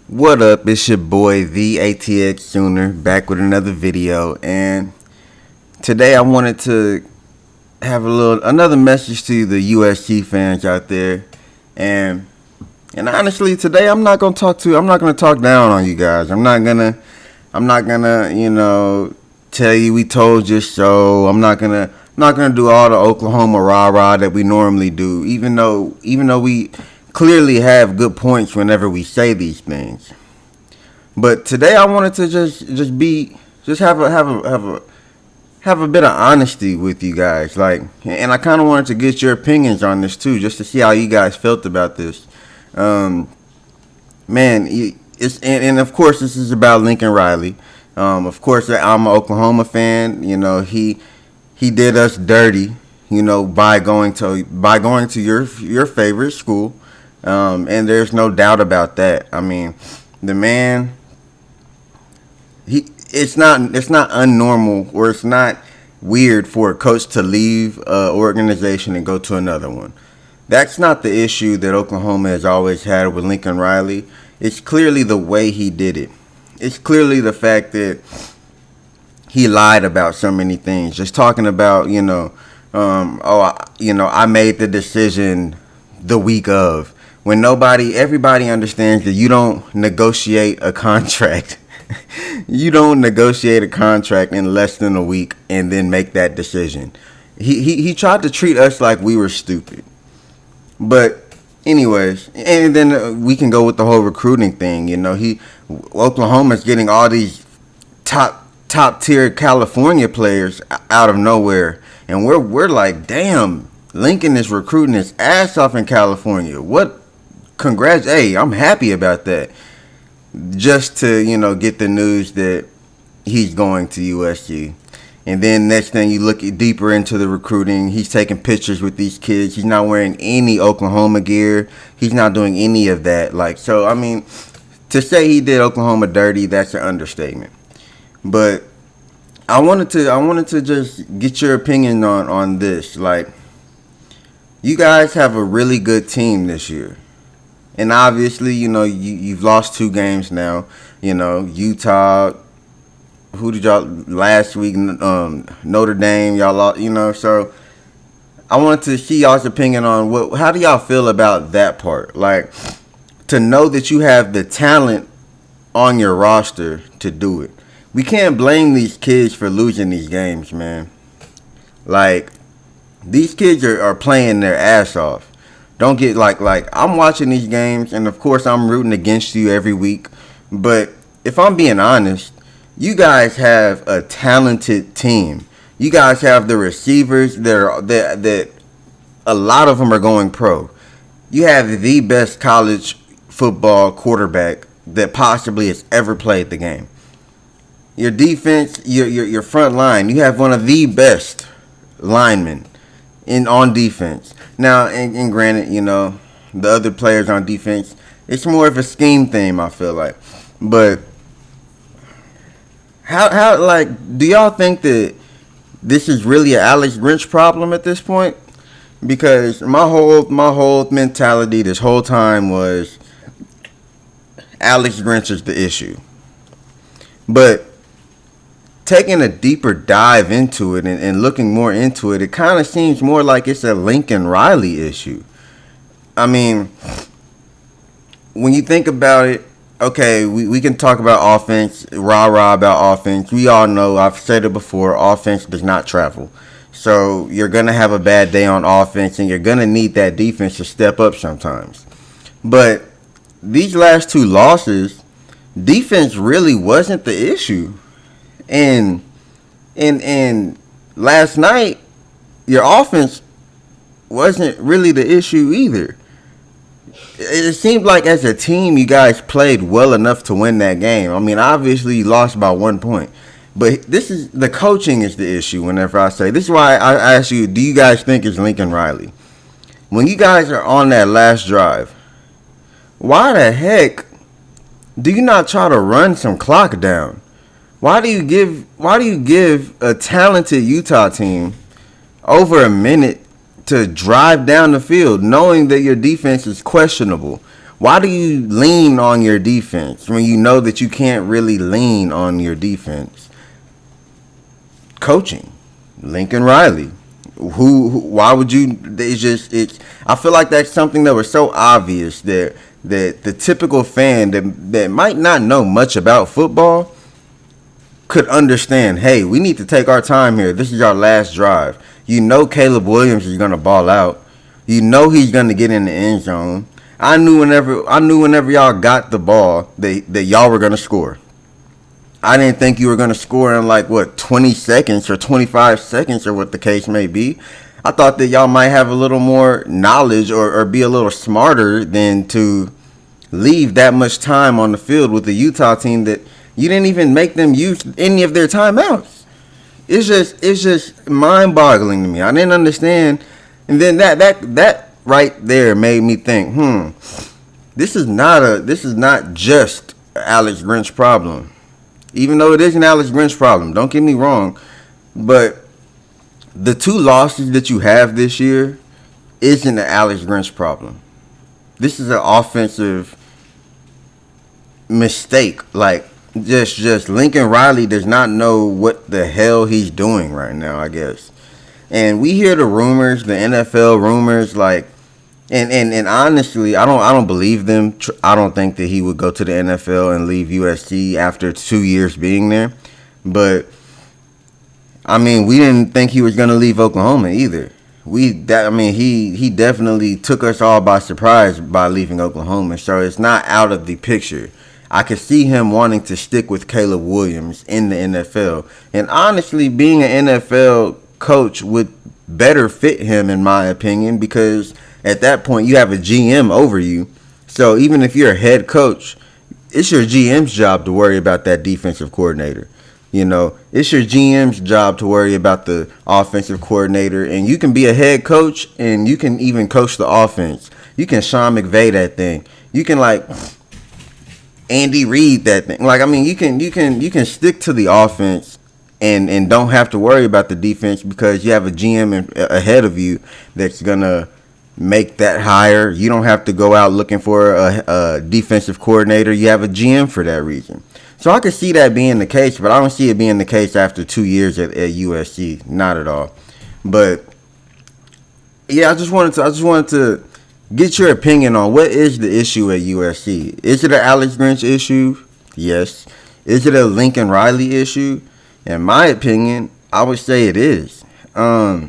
What up? It's your boy the ATX Sooner back with another video, and today I wanted to have another message to the USC fans out there, and honestly today I'm not gonna talk down on you guys. I'm not gonna tell you we told you so. I'm not gonna do all the Oklahoma rah rah that we normally do, even though we clearly have good points whenever we say these things. But today I wanted to just have a bit of honesty with you guys, and I kind of wanted to get your opinions on this too, just to see how you guys felt about this. Um, Man, and of course this is about Lincoln Riley. Of course I'm an Oklahoma fan. He did us dirty, by going to your favorite school. And there's no doubt about that. I mean, the man, it's not unnormal, or it's not weird for a coach to leave an organization and go to another one. That's not the issue that Oklahoma has always had with Lincoln Riley. It's clearly the way he did it. It's clearly the fact that he lied about so many things. Just talking about, I made the decision the week of, when everybody understands that you don't negotiate a contract. You don't negotiate a contract in less than a week and then make that decision. He tried to treat us like we were stupid. But anyways, and then we can go with the whole recruiting thing. Oklahoma's getting all these top tier California players out of nowhere, and we're like, damn, Lincoln is recruiting his ass off in California. What? Congrats! Hey, I'm happy about that. Just to get the news that he's going to USC. And then next thing, you look deeper into the recruiting, he's taking pictures with these kids. He's not wearing any Oklahoma gear. He's not doing any of that. I mean, to say he did Oklahoma dirty, that's an understatement. But I wanted to just get your opinion on this. You guys have a really good team this year. And obviously, you've lost 2 games now. Utah, who did y'all last week? Notre Dame, y'all lost. So I wanted to see y'all's opinion on how do y'all feel about that part? To know that you have the talent on your roster to do it. We can't blame these kids for losing these games, man. These kids are playing their ass off. Don't get I'm watching these games, and of course I'm rooting against you every week. But if I'm being honest, you guys have a talented team. You guys have the receivers that a lot of them are going pro. You have the best college football quarterback that possibly has ever played the game. Your defense, your front line, you have one of the best linemen on defense. Now, and granted, the other players on defense, it's more of a scheme thing, I feel like. But how do y'all think that this is really an Alex Grinch problem at this point? Because my whole mentality this whole time was Alex Grinch is the issue. But taking a deeper dive into it and looking more into it, it kind of seems more like it's a Lincoln Riley issue. I mean, when you think about it, okay, we can talk about offense, rah-rah about offense. We all know, I've said it before, offense does not travel. So you're going to have a bad day on offense, and you're going to need that defense to step up sometimes. But these last 2 losses, defense really wasn't the issue. And last night, your offense wasn't really the issue either. It seemed like as a team, you guys played well enough to win that game. I mean, obviously you lost by 1 point. But the coaching is the issue whenever I say. This is why I ask you, do you guys think it's Lincoln Riley? When you guys are on that last drive, why the heck do you not try to run some clock down? Why do you give a talented Utah team over a minute to drive down the field knowing that your defense is questionable? Why do you lean on your defense when you know that you can't really lean on your defense? Coaching, Lincoln Riley. Why would you? It's. I feel like that's something that was so obvious that the typical fan that might not know much about football could understand. Hey, we need to take our time here. This is our last drive. You know Caleb Williams is gonna ball out. You know he's gonna get in the end zone. I knew whenever y'all got the ball that y'all were gonna score. I didn't think you were gonna score in like 20 seconds or 25 seconds or what the case may be. I thought that y'all might have a little more knowledge or be a little smarter than to leave that much time on the field with the Utah team that you didn't even make them use any of their timeouts. It's just mind-boggling to me. I didn't understand, and then that right there made me think, this is not just an Alex Grinch problem. Even though it is an Alex Grinch problem, don't get me wrong, but the 2 losses that you have this year isn't an Alex Grinch problem. This is an offensive mistake. Like, just Lincoln Riley does not know what the hell he's doing right now, I guess. And we hear the rumors, the NFL rumors, like, and honestly, I don't believe them. I don't think that he would go to the NFL and leave USC after 2 years being there. But I mean, we didn't think he was gonna leave Oklahoma either. He definitely took us all by surprise by leaving Oklahoma. So it's not out of the picture. I could see him wanting to stick with Caleb Williams in the NFL. And honestly, being an NFL coach would better fit him, in my opinion, because at that point you have a GM over you. So even if you're a head coach, it's your GM's job to worry about that defensive coordinator. You know, it's your GM's job to worry about the offensive coordinator. And you can be a head coach and you can even coach the offense. You can Sean McVay that thing. You can Andy Reid that thing. Like, I mean, you can stick to the offense and don't have to worry about the defense because you have a GM ahead of you that's gonna make that hire. You don't have to go out looking for a defensive coordinator. You have a GM for that reason. So I could see that being the case, but I don't see it being the case after 2 years at USC. Not at all. But yeah, I just wanted to get your opinion on what is the issue at USC. Is it an Alex Grinch issue? Yes. Is it a Lincoln Riley issue? In my opinion, I would say it is. I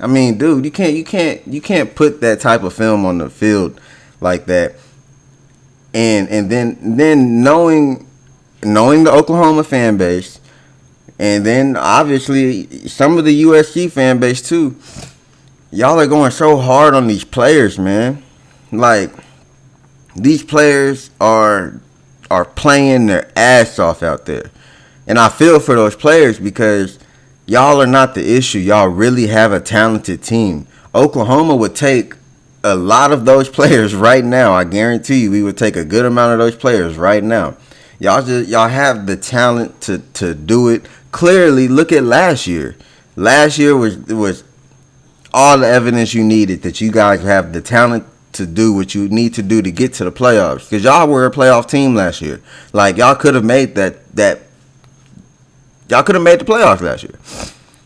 mean, dude, you can't put that type of film on the field like that, and then knowing the Oklahoma fan base, and then obviously some of the USC fan base too. Y'all are going so hard on these players, man. Like, these players are playing their ass off out there. And I feel for those players because y'all are not the issue. Y'all really have a talented team. Oklahoma would take a lot of those players right now. I guarantee you we would take a good amount of those players right now. Y'all have the talent to do it. Clearly, look at last year. Last year was all the evidence you needed that you guys have the talent to do what you need to do to get to the playoffs. Because y'all were a playoff team last year. Like, y'all could have made y'all could have made the playoffs last year.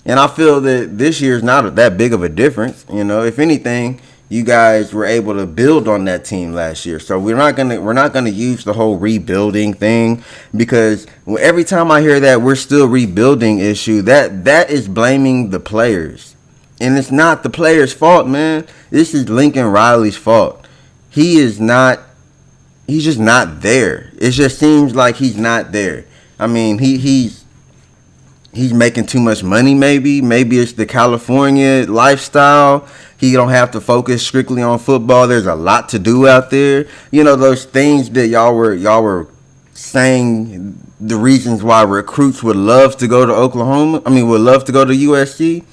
And I feel that this year is not that big of a difference. You know, if anything, you guys were able to build on that team last year. So we're not gonna use the whole rebuilding thing, because every time I hear that we're still rebuilding issue, that is blaming the players. And it's not the players' fault, man. This is Lincoln Riley's fault. He's just not there. It just seems like he's not there. I mean, he's making too much money, maybe. Maybe it's the California lifestyle. He don't have to focus strictly on football. There's a lot to do out there. You know, those things that y'all were saying, the reasons why recruits would love to go to Oklahoma. I mean, would love to go to USC.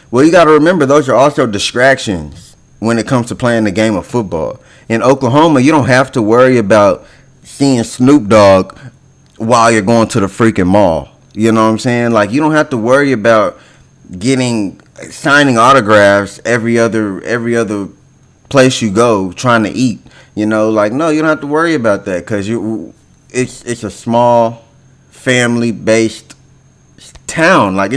Well, you got to remember, those are also distractions when it comes to playing the game of football. In Oklahoma, you don't have to worry about seeing Snoop Dogg while you're going to the freaking mall. You know what I'm saying? Like, you don't have to worry about signing autographs every other place you go trying to eat. Like, no, you don't have to worry about that because it's a small family based town. Like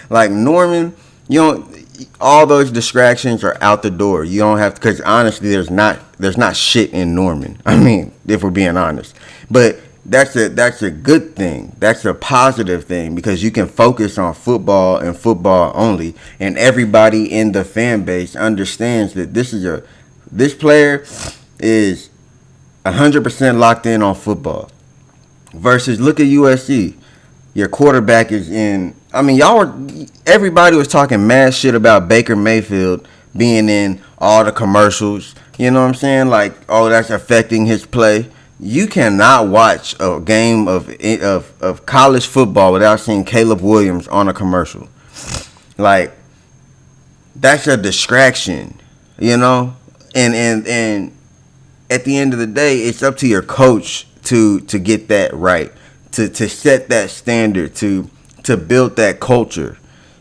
like Norman, you don't. All those distractions are out the door. You don't have to, because honestly, there's not shit in Norman. I mean, if we're being honest, but that's a good thing. That's a positive thing because you can focus on football and football only, and everybody in the fan base understands that this player is 100% locked in on football. Versus, look at USC. Your quarterback is in. I mean, everybody was talking mad shit about Baker Mayfield being in all the commercials. You know what I'm saying? Like, oh, that's affecting his play. You cannot watch a game of college football without seeing Caleb Williams on a commercial. Like, that's a distraction, And at the end of the day, it's up to your coach to get that right, to set that standard, to build that culture.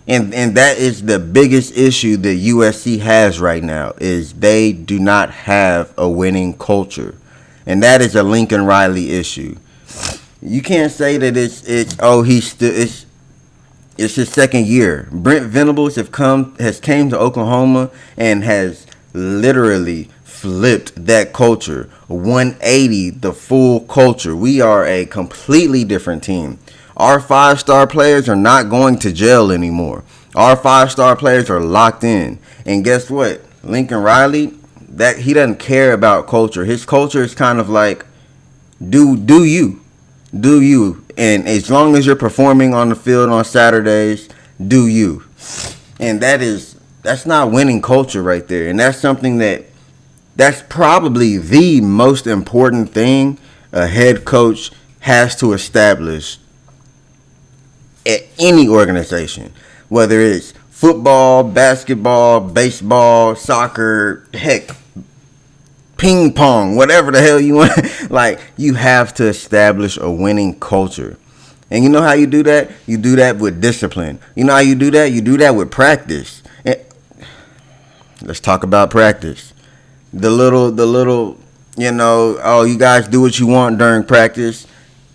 And that is the biggest issue that USC has right now, is they do not have a winning culture. And that is a Lincoln Riley issue. You can't say that it's his second year. Brent Venables has came to Oklahoma and has literally flipped that culture 180, the full culture. We are a completely different team. Our 5-star players are not going to jail anymore. Our 5-star players are locked in. And guess what? Lincoln Riley, that he doesn't care about culture. His culture is kind of like, do you. And as long as you're performing on the field on Saturdays, do you. And that's not winning culture right there. And that's something that's probably the most important thing a head coach has to establish at any organization, whether it's football, basketball, baseball, soccer, heck, ping pong, whatever the hell you want. Like, you have to establish a winning culture. And you know how you do that? You do that with discipline. You know how you do that? You do that with practice. And let's talk about practice. The little, oh, you guys do what you want during practice.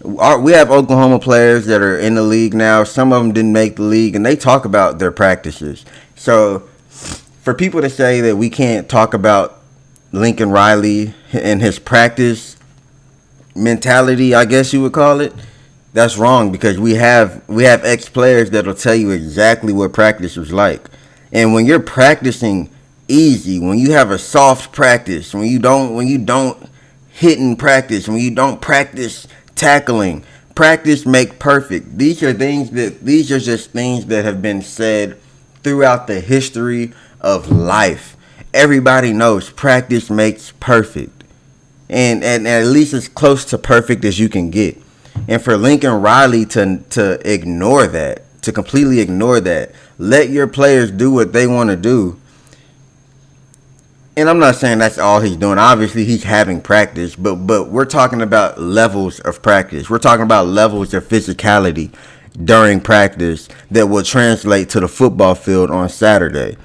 We have Oklahoma players that are in the league now. Some of them didn't make the league, and they talk about their practices. So for people to say that we can't talk about Lincoln Riley and his practice mentality, I guess you would call it, that's wrong, because we have ex-players that'll tell you exactly what practice was like. And when you're practicing easy, when you have a soft practice, when you don't hit in practice, when you don't practice tackling, practice make perfect. These are just things that have been said throughout the history of life. Everybody knows practice makes perfect, and at least as close to perfect as you can get. And for Lincoln Riley to ignore that, to completely ignore that, let your players do what they want to do. And I'm not saying that's all he's doing. Obviously, he's having practice, but we're talking about levels of practice. We're talking about levels of physicality during practice that will translate to the football field on Saturday.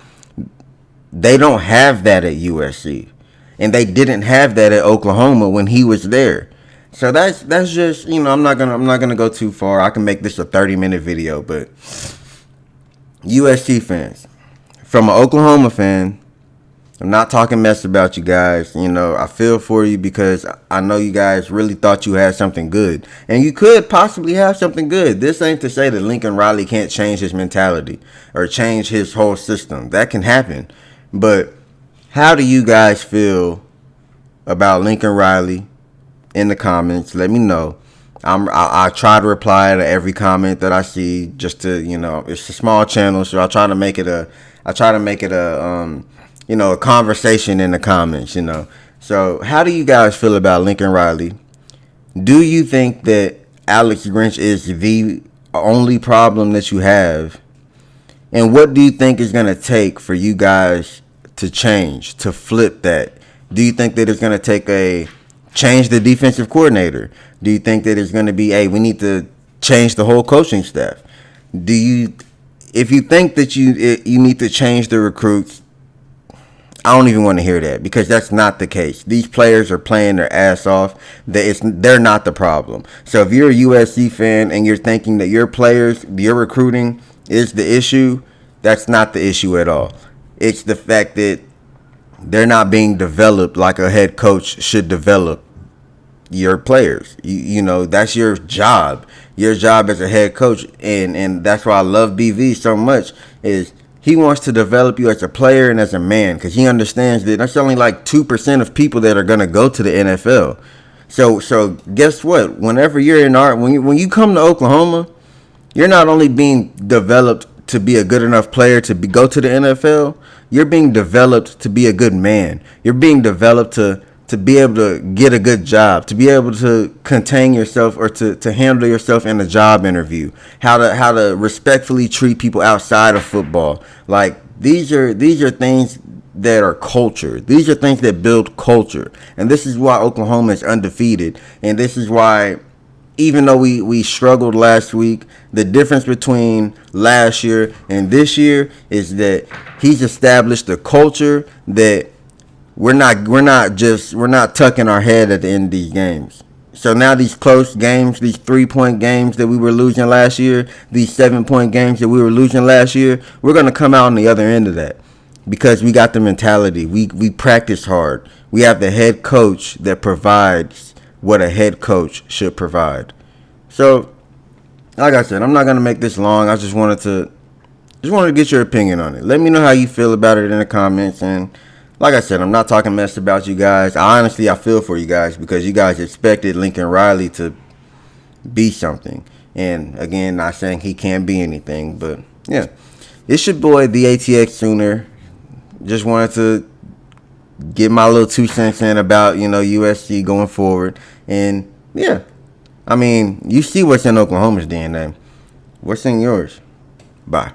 They don't have that at USC, and they didn't have that at Oklahoma when he was there. So that's just, I'm not gonna go too far. I can make this a 30-minute video, but USC fans, from an Oklahoma fan, I'm not talking mess about you guys. I feel for you because I know you guys really thought you had something good. And you could possibly have something good. This ain't to say that Lincoln Riley can't change his mentality or change his whole system. That can happen. But how do you guys feel about Lincoln Riley? In the comments, let me know. I try to reply to every comment that I see, just to, it's a small channel, so I try to make it a a conversation in the comments, So how do you guys feel about Lincoln Riley? Do you think that Alex Grinch is the only problem that you have? And what do you think is going to take for you guys to change, to flip that? Do you think that it's going to take change the defensive coordinator? Do you think that it's going to be, we need to change the whole coaching staff? If you think that you need to change the recruits, I don't even want to hear that, because that's not the case. These players are playing their ass off. They're not the problem. So if you're a USC fan and you're thinking that your players, your recruiting is the issue, that's not the issue at all. It's the fact that they're not being developed like a head coach should develop your players. You know, that's your job. Your job as a head coach. And that's why I love BV so much, is he wants to develop you as a player and as a man, because he understands that that's only like 2% of people that are going to go to the NFL. So guess what? Whenever you're in when you come to Oklahoma, you're not only being developed to be a good enough player to go to the NFL, you're being developed to be a good man. You're being developed to be able to get a good job, to be able to contain yourself, or to handle yourself in a job interview, how to respectfully treat people outside of football. Like, these are things that are culture. These are things that build culture. And this is why Oklahoma is undefeated. And this is why, even though we struggled last week, the difference between last year and this year is that he's established a culture that we're not tucking our head at the end of these games. So now these close games, these 3-point games that we were losing last year, these 7-point games that we were losing last year, we're going to come out on the other end of that, because we got the mentality. We practice hard. We have the head coach that provides what a head coach should provide. So, like I said, I'm not going to make this long. I just wanted to get your opinion on it. Let me know how you feel about it in the comments. And like I said, I'm not talking mess about you guys. I feel for you guys, because you guys expected Lincoln Riley to be something. And again, not saying he can't be anything, but yeah. It's your boy, the ATX Sooner. Just wanted to get my little 2 cents in about, USC going forward. And yeah, I mean, you see what's in Oklahoma's DNA. What's in yours? Bye.